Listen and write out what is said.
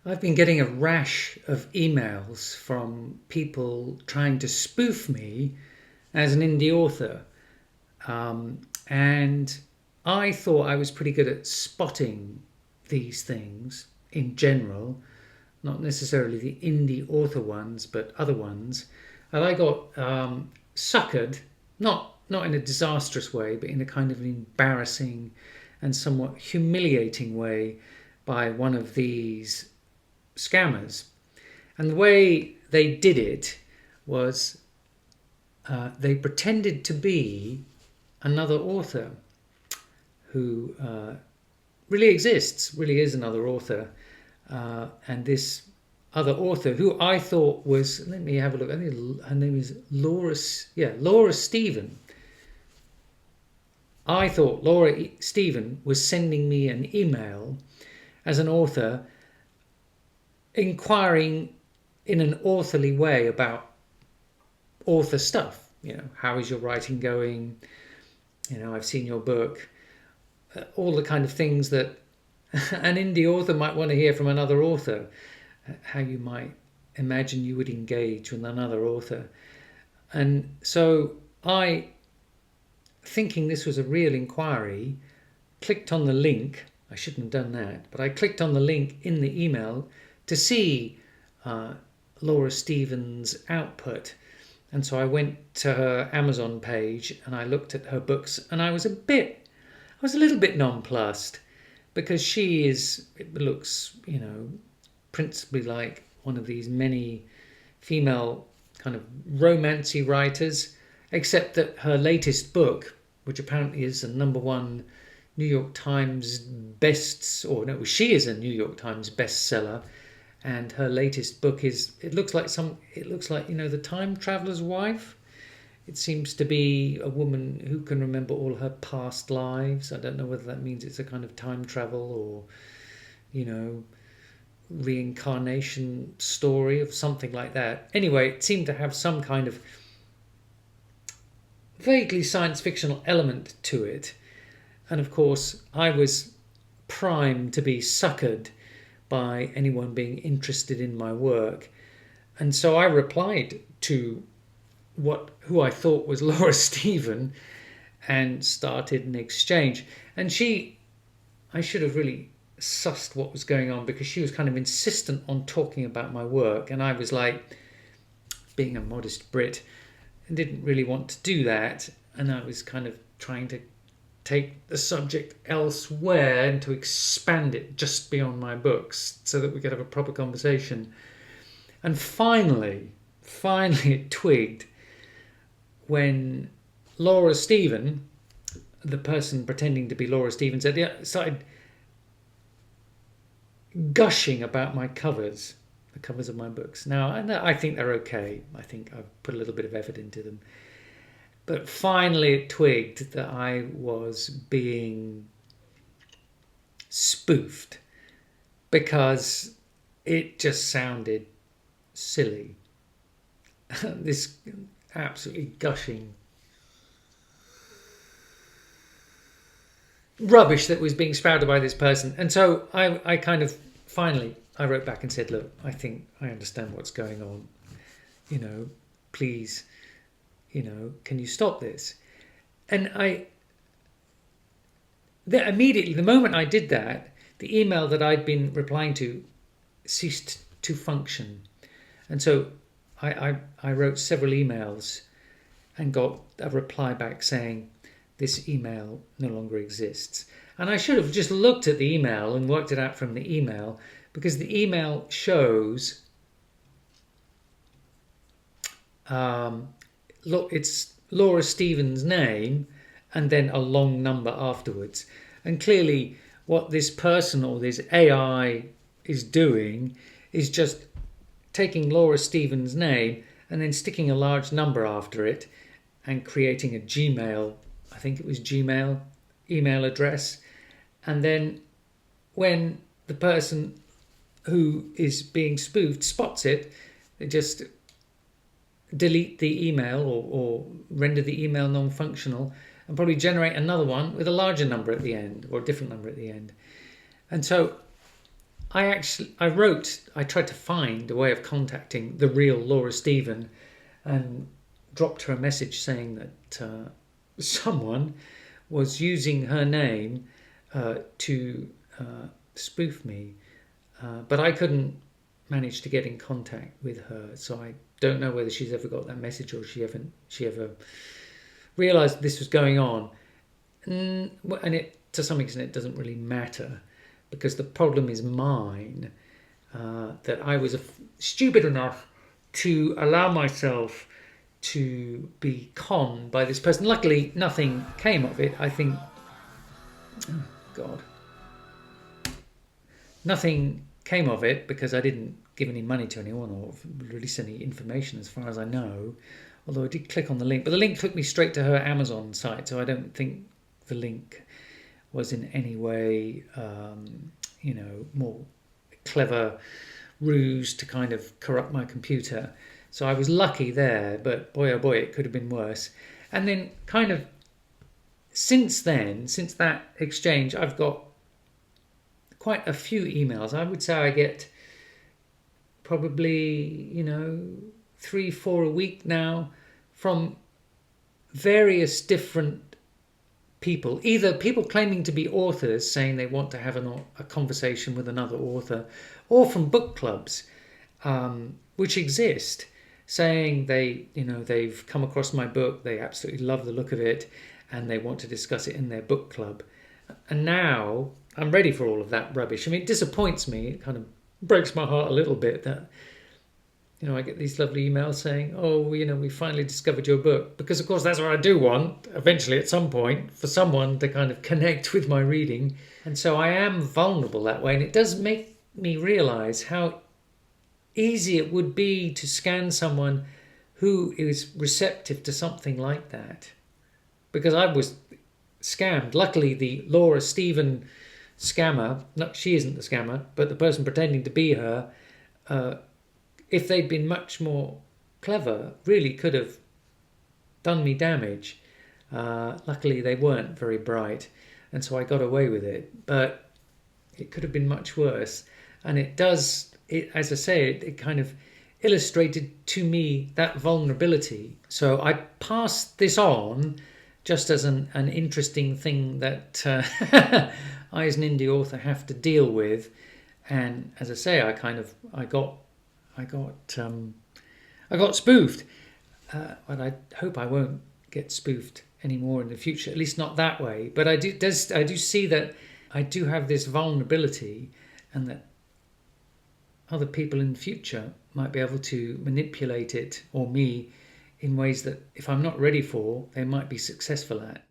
I've been getting a rash of emails from people trying to spoof me as an indie author. And I thought I was pretty good at spotting these things in general, not necessarily the indie author ones, but other ones. And I got suckered, not in a disastrous way, but in a kind of an embarrassing and somewhat humiliating way by one of these scammers. And the way they did it was they pretended to be another author who really exists, really is another author. And this other author, who I thought was, let me have a look, I think her name is Laura Stephen. I thought Laura Stephen was sending me an email as an author inquiring in an authorly way about author stuff. How is your writing going? I've seen your book. All the kind of things that an indie author might want to hear from another author. How you might imagine you would engage with another author. And so I, thinking this was a real inquiry, clicked on the link. I shouldn't have done that, but I clicked on the link in the email to see Laura Stevens' output. And so I went to her Amazon page and I looked at her books, and I was a little bit nonplussed, because it looks, principally like one of these many female kind of romancy writers, except that her latest book, which apparently is a number 1 New York Times she is a New York Times bestseller, and her latest book it looks like the time traveler's wife. It seems to be a woman who can remember all her past lives. I don't know whether that means it's a kind of time travel or reincarnation story of something like that. Anyway, it seemed to have some kind of vaguely science fictional element to it. And of course, I was primed to be suckered by anyone being interested in my work. And so I replied to who I thought was Laura Stephen and started an exchange. And I should have really sussed what was going on, because she was kind of insistent on talking about my work. And I was like, being a modest Brit, didn't really want to do that. And I was kind of trying to take the subject elsewhere and to expand it just beyond my books so that we could have a proper conversation. And finally it twigged when Laura Stephen, the person pretending to be Laura Stephen, started gushing about my covers, the covers of my books. Now, I think they're okay. I think I've put a little bit of effort into them. But finally it twigged that I was being spoofed, because it just sounded silly. This absolutely gushing rubbish that was being spouted by this person. And so I kind of finally wrote back and said, look, I think I understand what's going on. Please, can you stop this? And immediately, the moment I did that, the email that I'd been replying to ceased to function. And so I wrote several emails and got a reply back saying, this email no longer exists. And I should have just looked at the email and worked it out from the email, because the email shows it's Laura Stephen's name and then a long number afterwards. And clearly what this person or this AI is doing is just taking Laura Stephen's name and then sticking a large number after it and creating a Gmail, I think it was Gmail, email address. And then when the person who is being spoofed spots it, they just delete the email or render the email non-functional and probably generate another one with a larger number at the end or a different number at the end. And so I tried to find a way of contacting the real Laura Stephen, and dropped her a message saying that someone was using her name to spoof me, but I couldn't manage to get in contact with her, so I don't know whether she's ever got that message or she ever realised this was going on. And it, to some extent, it doesn't really matter, because the problem is mine, that I was stupid enough to allow myself to be conned by this person. Luckily, nothing came of it. I think, oh God, nothing came of it because I didn't give any money to anyone or release any information, as far as I know. Although I did click on the link, but the link took me straight to her Amazon site, so I don't think the link was in any way, more clever ruse to kind of corrupt my computer. So I was lucky there, but boy oh boy, it could have been worse. And then kind of since that exchange, I've got quite a few emails. I would say I get probably, 3-4 a week now from various different people, either people claiming to be authors saying they want to have a conversation with another author, or from book clubs, which exist, saying they've come across my book, they absolutely love the look of it, and they want to discuss it in their book club. And now I'm ready for all of that rubbish. I mean, it disappoints me. It kind of breaks my heart a little bit that, I get these lovely emails saying, oh, we finally discovered your book. Because, of course, that's what I do want, eventually, at some point, for someone to kind of connect with my reading. And so I am vulnerable that way. And it does make me realise how easy it would be to scan someone who is receptive to something like that. Because I was scammed. Luckily, the Laura Stephen scammer, no, she isn't the scammer, but the person pretending to be her, if they'd been much more clever, really could have done me damage. Luckily, they weren't very bright, and so I got away with it. But it could have been much worse. And as I say, it kind of illustrated to me that vulnerability. So I passed this on just as an interesting thing that I, as an indie author, have to deal with. And as I say, I got spoofed, but I hope I won't get spoofed anymore in the future. At least not that way. But I do see that I do have this vulnerability, and that other people in the future might be able to manipulate it, or me, in ways that if I'm not ready for, they might be successful at.